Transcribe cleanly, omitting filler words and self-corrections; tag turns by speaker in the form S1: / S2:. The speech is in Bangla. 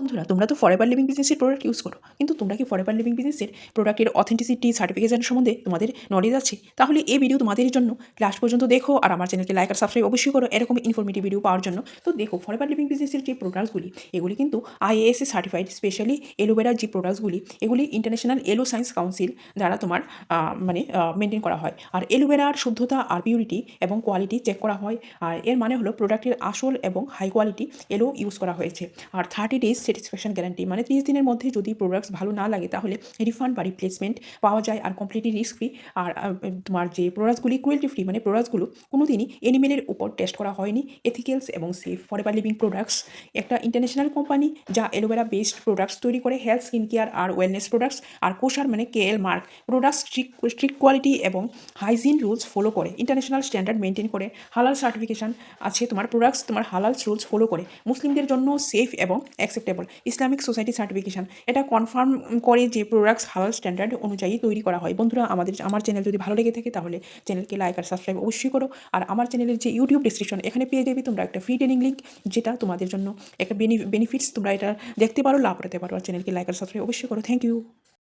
S1: বন্ধুরা, তোমরা তো ফরএভার লিভিং বিজনেসের প্রোডাক্ট ইউজ করো, কিন্তু তোমরা কি ফরএভার লিভিং বিজনেসের প্রোডাক্টের অথেন্টিসিটি সার্টিফিকেশন সম্বন্ধে তোমাদের নলেজ আছে? তাহলে এই ভিডিও তোমাদের জন্য। লাস্ট পর্যন্ত দেখো আর আমার চ্যানেলকে লাইক আর সাবস্ক্রাইব অবশ্যই করো এরকম ইনফরমেটিভ ভিডিও পাওয়ার জন্য। তো দেখো, ফরএভার লিভিং বিজনেসের যে প্রোডাক্টসগুলি, এগুলি কিন্তু আইএএসএ সার্টিফাইড। স্পেশালি এলোভেরার যে প্রোডাক্টসগুলি, এগুলি ইন্টারন্যাশনাল এলো সায়েন্স কাউন্সিল দ্বারা তোমার মেনটেন করা হয়। আর এলোভেরার শুদ্ধতা আর পিউরিটি এবং কোয়ালিটি চেক করা হয়। আর এর মানে হলো প্রোডাক্টের আসল এবং হাই কোয়ালিটি এলো ইউজ করা হয়েছে। আর 30 days স্যাটিসফ্যাকশন গ্যারান্টি, মানে 30 দিনের মধ্যে যদি প্রোডাক্টস ভালো না লাগে তাহলে রিফান্ড বা রিপ্লেসমেন্ট পাওয়া যায়। আর কমপ্লিটলি রিস্ক ফ্রি। আর তোমার যে প্রোডাক্টসগুলি ক্রুয়েলটি ফ্রি, মানে প্রোডাক্টসগুলো কোনো দিনই এনিমেলের উপর টেস্ট করা হয়নি। এথিক্যালস এবং সেফ। ফরএভার লিভিং প্রোডাক্টস একটা ইন্টারন্যাশনাল কোম্পানি যা এলোভেরা বেসড প্রোডাক্টস তৈরি করে। হেলথ, স্কিন কেয়ার আর ওয়েলনেস প্রোডাক্টস। আর কোষার মানে KL mark products strict quality এবং হাইজিন রুলস ফলো করে, ইন্টারন্যাশনাল স্ট্যান্ডার্ড মেনটেন করে। হালাল সার্টিফিকেশন আছে তোমার প্রোডাক্টস, তোমার হালাল রুলস ফলো করে। মুসলিমদের জন্য সেফ এবং অ্যাকসেপ্টেবল। ইসলামিক সোসাইটি সার্টিফিকেশন এটা কনফার্ম করে যে প্রোডাক্টস হালাল স্ট্যান্ডার্ড অনুযায়ী তৈরি করা হয়। বন্ধুরা, আমার চ্যানেল যদি ভালো লেগে থাকে তাহলে চ্যানেলকে লাইক আর সাবস্ক্রাইব অবশ্যই করো। আর আমার চ্যানেলের যে ইউটিউব ডিসক্রিপশন, এখানে পেয়ে যাবে তোমরা একটা ফ্রি ট্রেনিং লিঙ্ক, যেটা তোমাদের জন্য একটা বেনিফিটস। তোমরা এটা দেখতে পারো, লাভ করতে পারো। আর চ্যানেলকে লাইক আর সাবস্ক্রাইব অবশ্যই করো। Thank you.